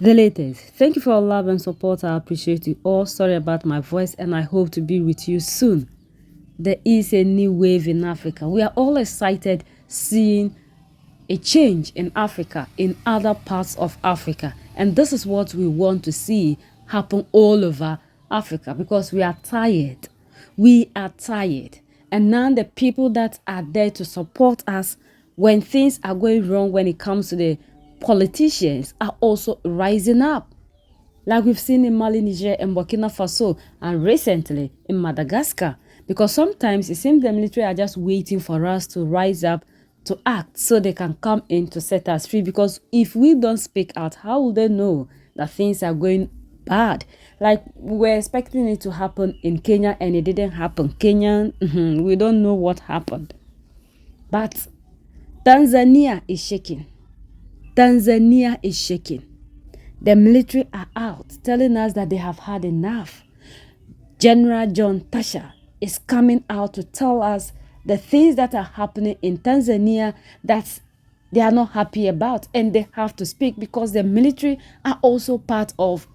The latest. Thank you for your love and support. I appreciate you all. Sorry about my voice, and I hope to be with you soon. There is a new wave in Africa. We are all excited seeing a change in Africa, in other parts of Africa. And this is what we want to see happen all over Africa, because we are tired. We are tired. And now the people that are there to support us when things are going wrong when it comes to the politicians are also rising up, like we've seen in Mali, Niger, and Burkina Faso, and recently in Madagascar. Because sometimes it seems the military are just waiting for us to rise up to act so they can come in to set us free. Because if we don't speak out, how will they know that things are going bad? Like, we were expecting it to happen in Kenya and it didn't happen. Kenya, we don't know what happened. But Tanzania is shaking. Tanzania is shaking. The military are out telling us that they have had enough. General John Tasha is coming out to tell us the things that are happening in Tanzania that they are not happy about, and they have to speak because the military are also part of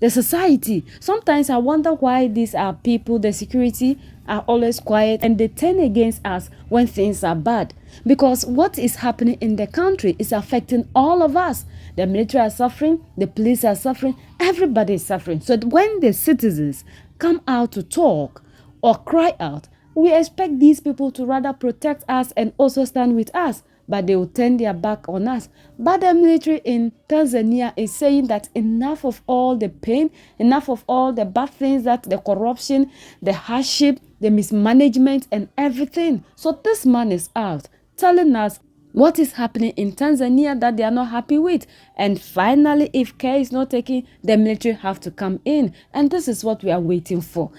the society. Sometimes I wonder why these are people, the security, are always quiet and they turn against us when things are bad. Because what is happening in the country is affecting all of us. The military are suffering, the police are suffering, everybody is suffering. So when the citizens come out to talk or cry out, we expect these people to rather protect us and also stand with us, but they will turn their back on us. But the military in Tanzania is saying that enough of all the pain, enough of all the bad things, that the corruption, the hardship, the mismanagement and everything. So this man is out telling us what is happening in Tanzania that they are not happy with. And finally, if care is not taken, the military have to come in. And this is what we are waiting for.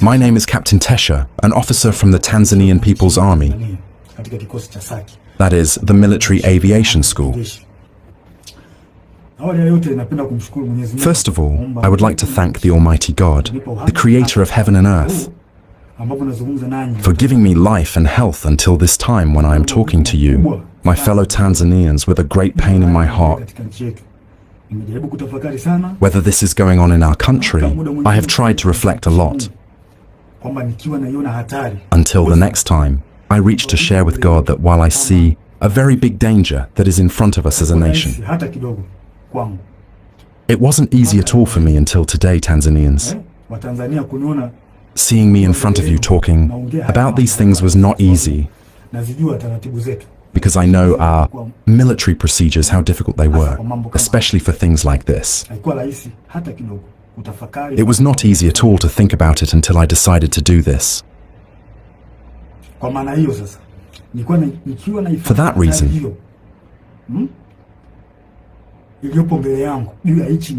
My name is Captain Tesha, an officer from the Tanzanian People's Army. That is, the Military Aviation School. First of all, I would like to thank the Almighty God, the Creator of heaven and earth, for giving me life and health until this time when I am talking to you, my fellow Tanzanians, with a great pain in my heart. Whether this is going on in our country, I have tried to reflect a lot. Until the next time, I reach to share with God that while I see a very big danger that is in front of us as a nation, it wasn't easy at all for me until today, Tanzanians. Seeing me in front of you talking about these things was not easy, because I know our military procedures, how difficult they were, especially for things like this. It was not easy at all to think about it until I decided to do this. For that reason,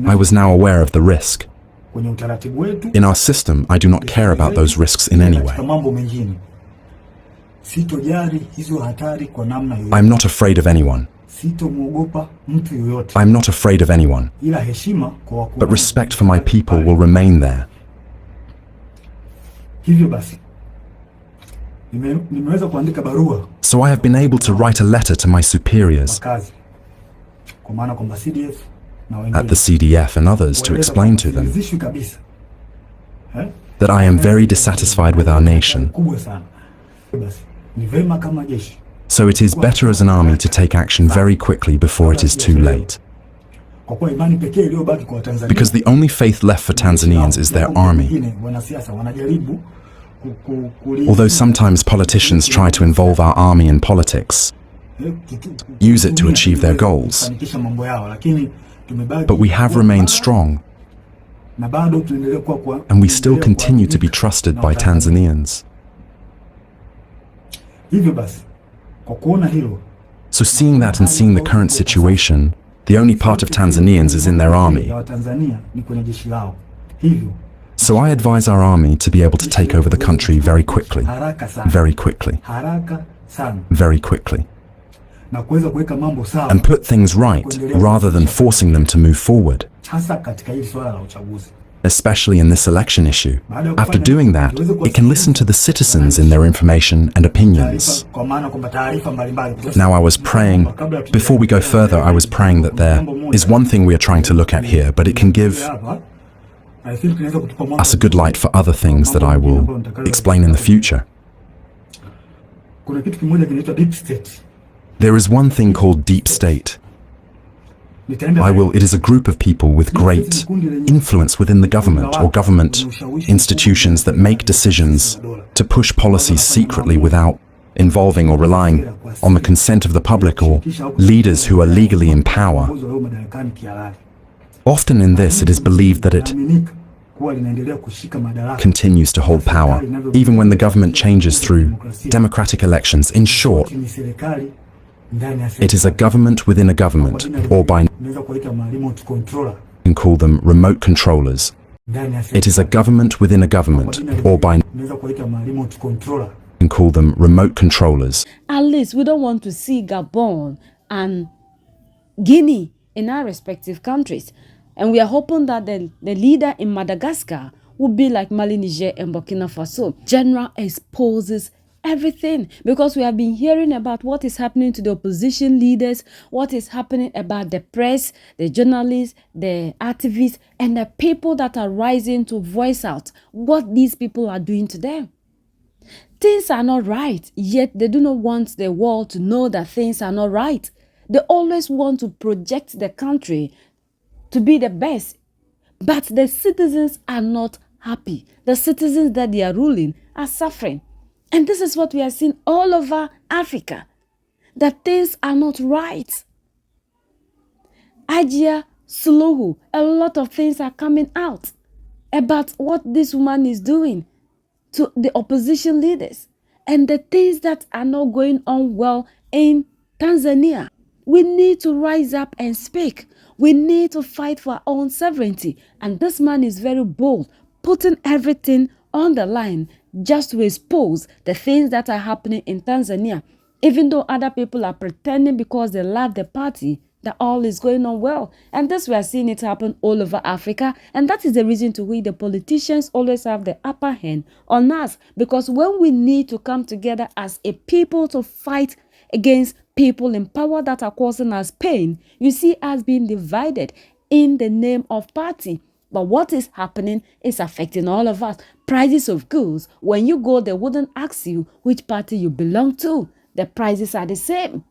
I was now aware of the risk. In our system, I do not care about those risks in any way. I am not afraid of anyone. I am not afraid of anyone. But respect for my people will remain there. So I have been able to write a letter to my superiors at the CDF and others to explain to them that I am very dissatisfied with our nation. So it is better as an army to take action very quickly before it is too late. Because the only faith left for Tanzanians is their army. Although sometimes politicians try to involve our army in politics, use it to achieve their goals. But we have remained strong, and we still continue to be trusted by Tanzanians. So seeing that and seeing the current situation, the only part of Tanzanians is in their army. So I advise our army to be able to take over the country very quickly, very quickly, very quickly, and put things right rather than forcing them to move forward. especially in this election issue. After doing that, it can listen to the citizens in their information and opinions. Now I was praying, before we go further, I was praying that there is one thing we are trying to look at here, but it can give us a good light for other things that I will explain in the future. There is one thing called deep state. It is a group of people with great influence within the government or government institutions that make decisions to push policies secretly without involving or relying on the consent of the public or leaders who are legally in power. Often in this, it is believed that it continues to hold power, even when the government changes through democratic elections. In short, it is a government within a government, or by can call them remote controllers. It is a government within a government, or by can call them remote controllers. At least we don't want to see Gabon and Guinea in our respective countries. And we are hoping that the leader in Madagascar will be like Mali, Niger, and Burkina Faso. General exposes everything, because we have been hearing about what is happening to the opposition leaders, what is happening about the press, the journalists, the activists, and the people that are rising to voice out what these people are doing to them. Things are not right, yet they do not want the world to know that things are not right. They always want to project the country to be the best, but the citizens are not happy. The citizens that they are ruling are suffering. And this is what we are seeing all over Africa, that things are not right. Ajia Suluhu, a lot of things are coming out about what this woman is doing to the opposition leaders and the things that are not going on well in Tanzania. We need to rise up and speak. We need to fight for our own sovereignty. And this man is very bold, putting everything on the line just to expose the things that are happening in Tanzania. Even though other people are pretending because they love the party that all is going on well. And this we are seeing it happen all over Africa. And that is the reason to which the politicians always have the upper hand on us. Because when we need to come together as a people to fight against people in power that are causing us pain, you see us being divided in the name of party. But what is happening is affecting all of us. Prices of goods, when you go, they wouldn't ask you which party you belong to. The prices are the same.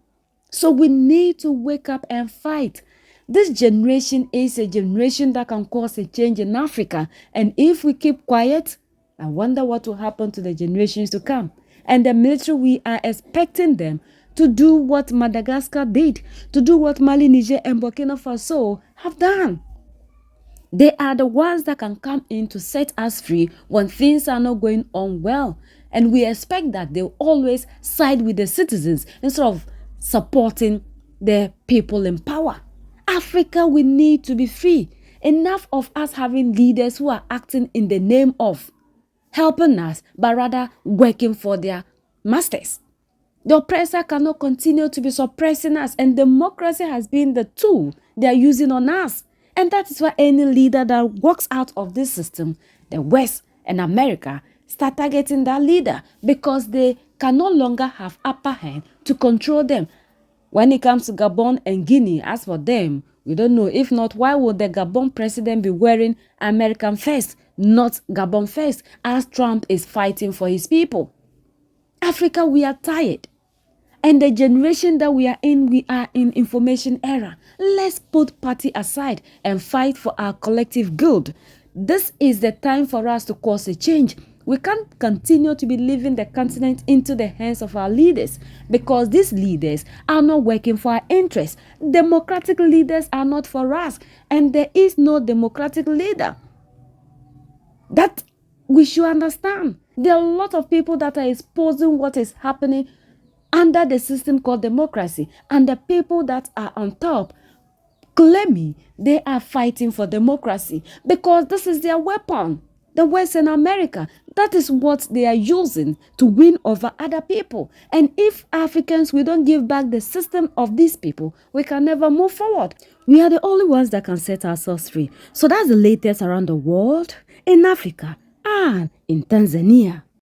So we need to wake up and fight. This generation is a generation that can cause a change in Africa. And if we keep quiet, I wonder what will happen to the generations to come. And the military, we are expecting them to do what Madagascar did, to do what Mali, Niger, and Burkina Faso have done. They are the ones that can come in to set us free when things are not going on well. And we expect that they'll always side with the citizens instead of supporting the people in power. Africa, we need to be free. Enough of us having leaders who are acting in the name of helping us, but rather working for their masters. The oppressor cannot continue to be suppressing us, and democracy has been the tool they are using on us. And that is why any leader that walks out of this system, the West and America, start targeting that leader because they can no longer have upper hand to control them. When it comes to Gabon and Guinea, as for them, we don't know. If not, why would the Gabon president be wearing American first, not Gabon first, as Trump is fighting for his people? Africa, we are tired. And the generation that we are in information era. Let's put party aside and fight for our collective good. This is the time for us to cause a change. We can't continue to be leaving the continent into the hands of our leaders because these leaders are not working for our interests. Democratic leaders are not for us, and there is no democratic leader. That we should understand. There are a lot of people that are exposing what is happening under the system called democracy, and the people that are on top claiming they are fighting for democracy because this is their weapon. The West and America, That is what they are using to win over other people. And if Africans, we don't give back the system of these people, we can never move forward. We are the only ones that can set ourselves free. So that's the latest around the world, in Africa, and in Tanzania.